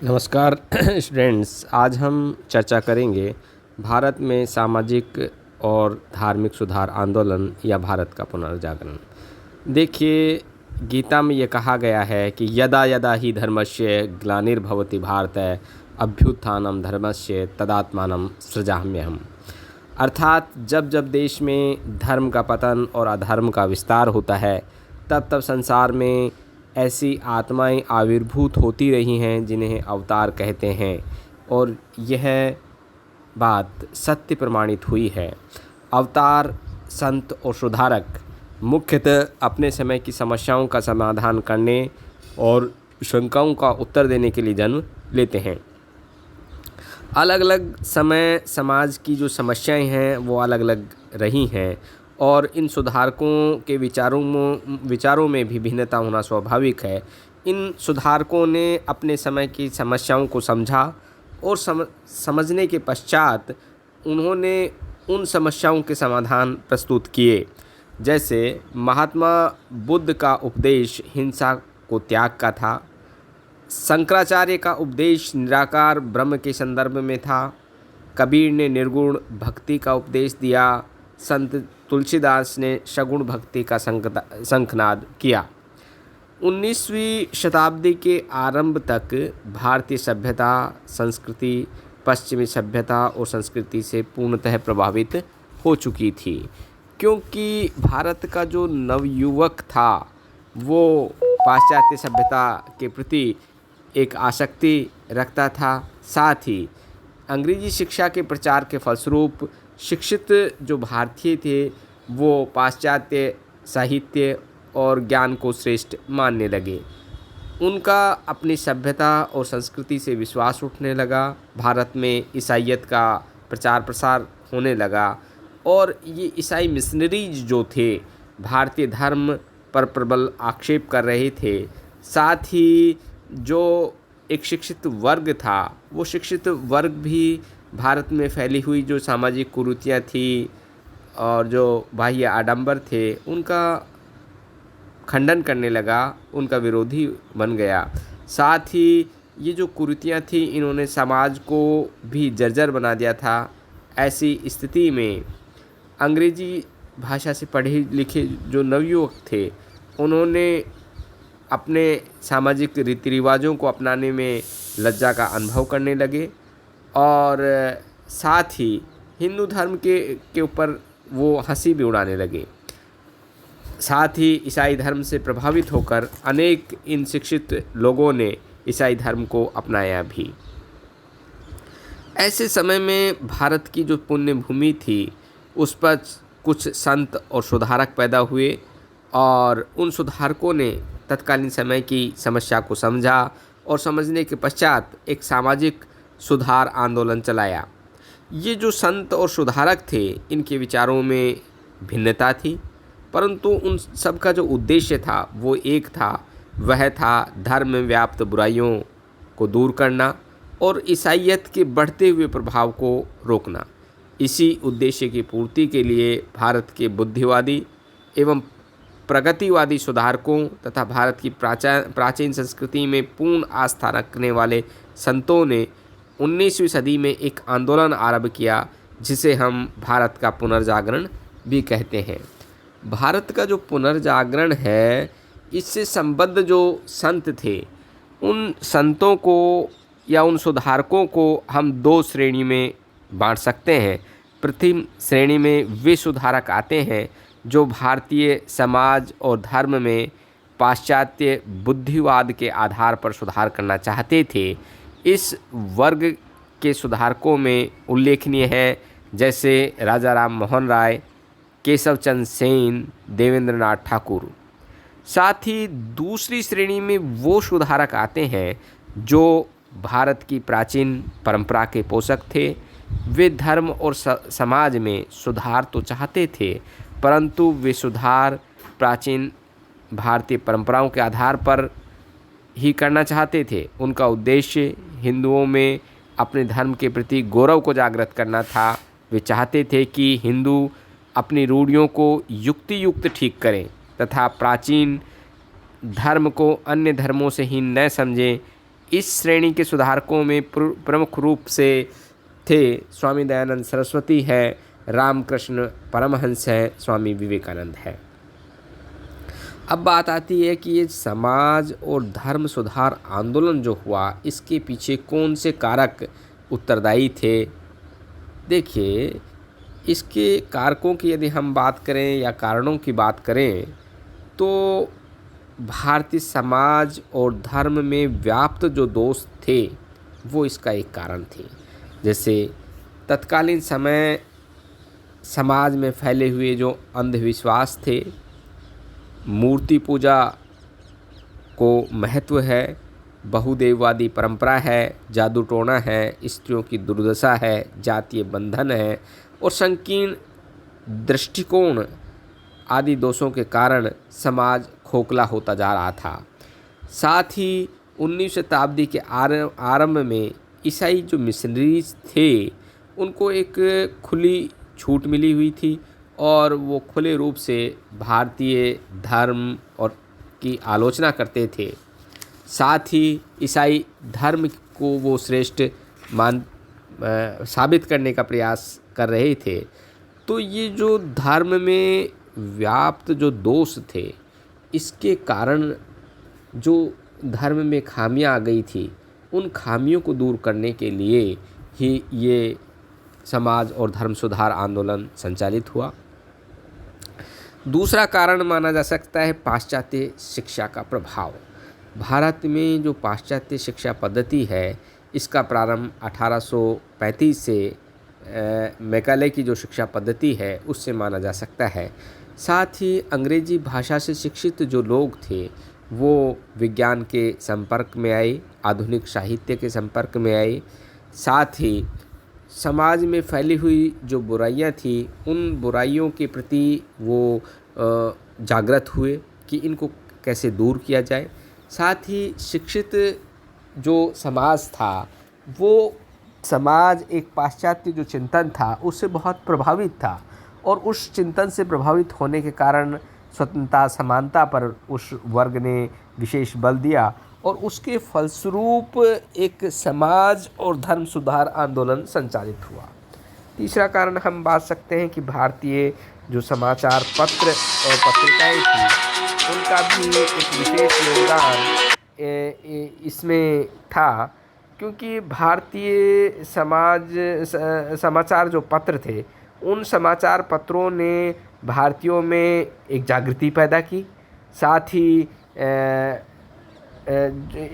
नमस्कार स्टूडेंट्स। आज हम चर्चा करेंगे भारत में सामाजिक और धार्मिक सुधार आंदोलन या भारत का पुनर्जागरण। देखिए, गीता में ये कहा गया है कि यदा यदा ही धर्मस्य ग्लानिर्भवति भारत अभ्युत्थानम धर्मस्य तदात्मानं सृजाम्यहम्। अर्थात जब जब देश में धर्म का पतन और अधर्म का विस्तार होता है, तब तब संसार में ऐसी आत्माएं आविर्भूत होती रही हैं जिन्हें अवतार कहते हैं, और यह बात सत्य प्रमाणित हुई है। अवतार, संत और सुधारक मुख्यतः अपने समय की समस्याओं का समाधान करने और शंकाओं का उत्तर देने के लिए जन्म लेते हैं। अलग अलग समय समाज की जो समस्याएं हैं वो अलग अलग रही हैं, और इन सुधारकों के विचारों में भी भिन्नता होना स्वाभाविक है। इन सुधारकों ने अपने समय की समस्याओं को समझा और समझने के पश्चात उन्होंने उन समस्याओं के समाधान प्रस्तुत किए। जैसे महात्मा बुद्ध का उपदेश हिंसा को त्याग का था, शंकराचार्य का उपदेश निराकार ब्रह्म के संदर्भ में था, कबीर ने निर्गुण भक्ति का उपदेश दिया, संत तुलसीदास ने सगुण भक्ति का शंखनाद किया। 19वीं शताब्दी के आरंभ तक भारतीय सभ्यता संस्कृति पश्चिमी सभ्यता और संस्कृति से पूर्णतः प्रभावित हो चुकी थी, क्योंकि भारत का जो नवयुवक था वो पाश्चात्य सभ्यता के प्रति एक आसक्ति रखता था। साथ ही अंग्रेजी शिक्षा के प्रचार के फलस्वरूप शिक्षित जो भारतीय थे वो पाश्चात्य साहित्य और ज्ञान को श्रेष्ठ मानने लगे। उनका अपनी सभ्यता और संस्कृति से विश्वास उठने लगा। भारत में ईसाईयत का प्रचार प्रसार होने लगा, और ये ईसाई मिशनरीज जो थे भारतीय धर्म पर प्रबल आक्षेप कर रहे थे। साथ ही जो एक शिक्षित वर्ग था, वो शिक्षित वर्ग भी भारत में फैली हुई जो सामाजिक कुरीतियाँ थी और जो बाह्य आडंबर थे उनका खंडन करने लगा, उनका विरोधी बन गया। साथ ही ये जो कुरीतियाँ थी इन्होंने समाज को भी जर्जर बना दिया था। ऐसी स्थिति में अंग्रेजी भाषा से पढ़े लिखे जो नवयुवक थे उन्होंने अपने सामाजिक रीति रिवाजों को अपनाने में लज्जा का अनुभव करने लगे, और साथ ही हिंदू धर्म के ऊपर वो हंसी भी उड़ाने लगे। साथ ही ईसाई धर्म से प्रभावित होकर अनेक इन शिक्षित लोगों ने ईसाई धर्म को अपनाया भी। ऐसे समय में भारत की जो पुण्य भूमि थी उस पर कुछ संत और सुधारक पैदा हुए, और उन सुधारकों ने तत्कालीन समय की समस्या को समझा और समझने के पश्चात एक सामाजिक सुधार आंदोलन चलाया। ये जो संत और सुधारक थे इनके विचारों में भिन्नता थी, परंतु उन सब का जो उद्देश्य था वो एक था। वह था धर्म में व्याप्त बुराइयों को दूर करना और ईसाईयत के बढ़ते हुए प्रभाव को रोकना। इसी उद्देश्य की पूर्ति के लिए भारत के बुद्धिवादी एवं प्रगतिवादी सुधारकों तथा भारत की प्राचीन संस्कृति में पूर्ण आस्था रखने वाले संतों ने 19वीं सदी में एक आंदोलन आरंभ किया, जिसे हम भारत का पुनर्जागरण भी कहते हैं। भारत का जो पुनर्जागरण है, इससे संबद्ध जो संत थे उन संतों को या उन सुधारकों को हम दो श्रेणी में बांट सकते हैं। प्रथम श्रेणी में वे सुधारक आते हैं जो भारतीय समाज और धर्म में पाश्चात्य बुद्धिवाद के आधार पर सुधार करना चाहते थे। इस वर्ग के सुधारकों में उल्लेखनीय हैं जैसे राजा राम मोहन राय, केशव चंद्र सेन, देवेंद्रनाथ ठाकुर। साथ ही दूसरी श्रेणी में वो सुधारक आते हैं जो भारत की प्राचीन परंपरा के पोषक थे। वे धर्म और समाज में सुधार तो चाहते थे, परंतु वे सुधार प्राचीन भारतीय परंपराओं के आधार पर ही करना चाहते थे। उनका उद्देश्य हिंदुओं में अपने धर्म के प्रति गौरव को जागृत करना था। वे चाहते थे कि हिंदू अपनी रूढ़ियों को युक्ति युक्त ठीक करें तथा प्राचीन धर्म को अन्य धर्मों से हीन न समझें। इस श्रेणी के सुधारकों में प्रमुख रूप से थे स्वामी दयानंद सरस्वती है, रामकृष्ण परमहंस है, स्वामी विवेकानंद है। अब बात आती है कि ये समाज और धर्म सुधार आंदोलन जो हुआ, इसके पीछे कौन से कारक उत्तरदायी थे। देखिए, इसके कारकों की यदि हम बात करें या कारणों की बात करें तो भारतीय समाज और धर्म में व्याप्त जो दोष थे वो इसका एक कारण थे। जैसे तत्कालीन समय समाज में फैले हुए जो अंधविश्वास थे, मूर्ति पूजा को महत्व है, बहुदेववादी परंपरा है, जादू टोना है, स्त्रियों की दुर्दशा है, जातीय बंधन है और संकीर्ण दृष्टिकोण आदि दोषों के कारण समाज खोखला होता जा रहा था। साथ ही 19वीं शताब्दी के आरंभ में ईसाई जो मिशनरीज थे उनको एक खुली छूट मिली हुई थी और वो खुले रूप से भारतीय धर्म और की आलोचना करते थे। साथ ही ईसाई धर्म को वो श्रेष्ठ साबित करने का प्रयास कर रहे थे। तो ये जो धर्म में व्याप्त जो दोष थे, इसके कारण जो धर्म में खामियां आ गई थी, उन खामियों को दूर करने के लिए ही ये समाज और धर्म सुधार आंदोलन संचालित हुआ। दूसरा कारण माना जा सकता है पाश्चात्य शिक्षा का प्रभाव। भारत में जो पाश्चात्य शिक्षा पद्धति है, इसका प्रारंभ 1835 से मैकाले की जो शिक्षा पद्धति है उससे माना जा सकता है। साथ ही अंग्रेजी भाषा से शिक्षित जो लोग थे वो विज्ञान के संपर्क में आए, आधुनिक साहित्य के संपर्क में आए। साथ ही समाज में फैली हुई जो बुराइयां थी, उन बुराइयों के प्रति वो जागृत हुए कि इनको कैसे दूर किया जाए। साथ ही शिक्षित जो समाज था, वो समाज एक पाश्चात्य जो चिंतन था उससे बहुत प्रभावित था और उस चिंतन से प्रभावित होने के कारण स्वतंत्रता समानता पर उस वर्ग ने विशेष बल दिया और उसके फलस्वरूप एक समाज और धर्म सुधार आंदोलन संचालित हुआ। तीसरा कारण हम बात सकते हैं कि भारतीय जो समाचार पत्र और पत्रिकाएं थी, उनका भी एक विशेष योगदान इसमें था, क्योंकि भारतीय समाचार जो पत्र थे, उन समाचार पत्रों ने भारतीयों में एक जागृति पैदा की। साथ ही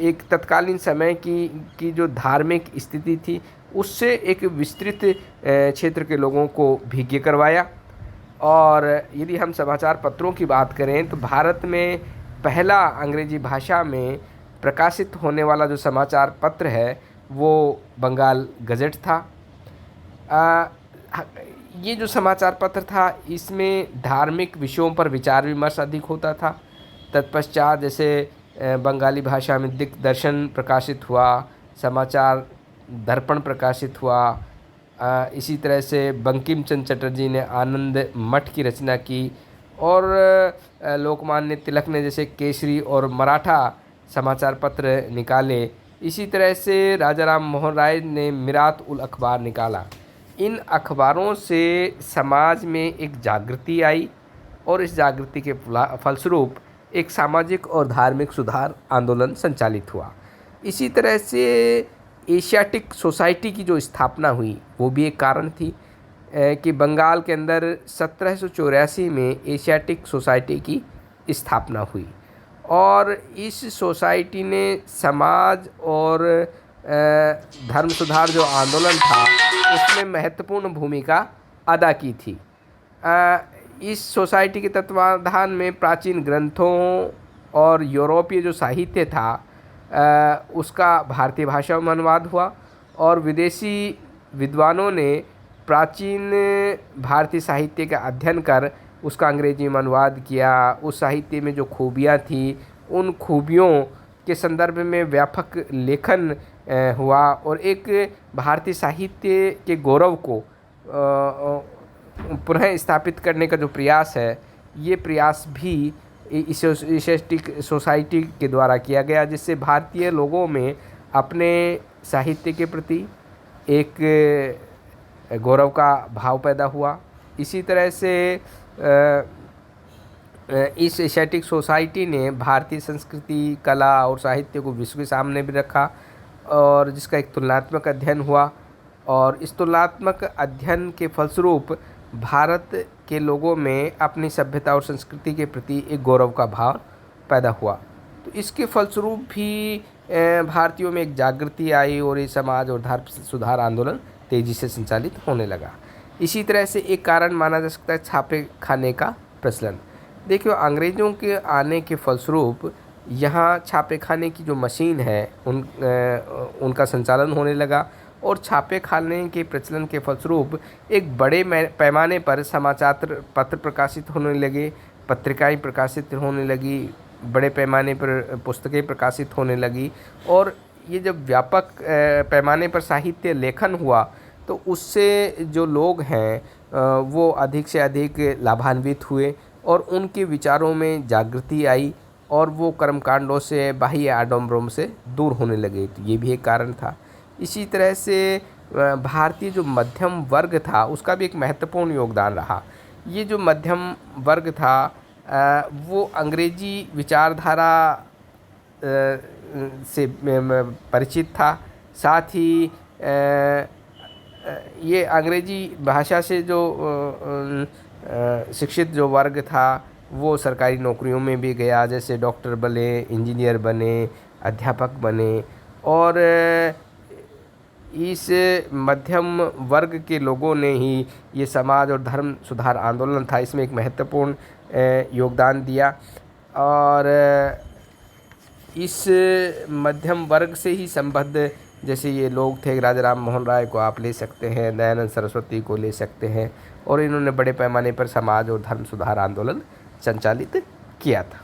एक तत्कालीन समय की जो धार्मिक स्थिति थी, उससे एक विस्तृत क्षेत्र के लोगों को भिज्ञ करवाया। और यदि हम समाचार पत्रों की बात करें तो भारत में पहला अंग्रेजी भाषा में प्रकाशित होने वाला जो समाचार पत्र है वो बंगाल गज़ेट था। ये जो समाचार पत्र था, इसमें धार्मिक विषयों पर विचार विमर्श अधिक होता था। तत्पश्चात जैसे बंगाली भाषा में दिग्दर्शन प्रकाशित हुआ, समाचार दर्पण प्रकाशित हुआ। इसी तरह से बंकिम चंद्र चटर्जी ने आनंद मठ की रचना की और लोकमान्य तिलक ने जैसे केसरी और मराठा समाचार पत्र निकाले। इसी तरह से राजा राम मोहन राय ने मिरात उल अखबार निकाला। इन अखबारों से समाज में एक जागृति आई और इस जागृति के फलस्वरूप एक सामाजिक और धार्मिक सुधार आंदोलन संचालित हुआ। इसी तरह से एशियाटिक सोसाइटी की जो स्थापना हुई वो भी एक कारण थी कि बंगाल के अंदर 1784 में एशियाटिक सोसाइटी की स्थापना हुई और इस सोसाइटी ने समाज और धर्म सुधार जो आंदोलन था उसमें महत्वपूर्ण भूमिका अदा की थी। इस सोसाइटी के तत्वाधान में प्राचीन ग्रंथों और यूरोपीय जो साहित्य था उसका भारतीय भाषा में अनुवाद हुआ और विदेशी विद्वानों ने प्राचीन भारतीय साहित्य का अध्ययन कर उसका अंग्रेजी में अनुवाद किया। उस साहित्य में जो खूबियाँ थी, उन खूबियों के संदर्भ में व्यापक लेखन हुआ और एक भारतीय साहित्य के गौरव को पुनः स्थापित करने का जो प्रयास है, ये प्रयास भी इस एशियाटिक सोसाइटी के द्वारा किया गया, जिससे भारतीय लोगों में अपने साहित्य के प्रति एक गौरव का भाव पैदा हुआ। इसी तरह से इस एशियाटिक सोसाइटी ने भारतीय संस्कृति, कला और साहित्य को विश्व के सामने भी रखा और जिसका एक तुलनात्मक अध्ययन हुआ। और इस तुलनात्मक अध्ययन के फलस्वरूप भारत के लोगों में अपनी सभ्यता और संस्कृति के प्रति एक गौरव का भाव पैदा हुआ। तो इसके फलस्वरूप भी भारतीयों में एक जागृति आई और ये समाज और धर्म सुधार आंदोलन तेज़ी से संचालित होने लगा। इसी तरह से एक कारण माना जा सकता है छापे खाने का प्रचलन। देखिए, अंग्रेज़ों के आने के फलस्वरूप यहाँ छापे खाने की जो मशीन है उनका संचालन होने लगा और छापे खाने के प्रचलन के फलस्वरूप एक बड़े पैमाने पर समाचार पत्र प्रकाशित होने लगे, पत्रिकाएं प्रकाशित होने लगी, बड़े पैमाने पर पुस्तकें प्रकाशित होने लगी। और ये जब व्यापक पैमाने पर साहित्य लेखन हुआ तो उससे जो लोग हैं वो अधिक से अधिक लाभान्वित हुए और उनके विचारों में जागृति आई और वो कर्मकांडों से, बाह्य आडंबरों से दूर होने लगे। तो ये भी एक कारण था। इसी तरह से भारतीय जो मध्यम वर्ग था उसका भी एक महत्वपूर्ण योगदान रहा। ये जो मध्यम वर्ग था वो अंग्रेजी विचारधारा से परिचित था। साथ ही ये अंग्रेजी भाषा से जो शिक्षित जो वर्ग था वो सरकारी नौकरियों में भी गया, जैसे डॉक्टर बने, इंजीनियर बने, अध्यापक बने। और इस मध्यम वर्ग के लोगों ने ही ये समाज और धर्म सुधार आंदोलन था इसमें एक महत्वपूर्ण योगदान दिया। और इस मध्यम वर्ग से ही संबद्ध जैसे ये लोग थे, राजा राम मोहन राय को आप ले सकते हैं, दयानंद सरस्वती को ले सकते हैं, और इन्होंने बड़े पैमाने पर समाज और धर्म सुधार आंदोलन संचालित किया था।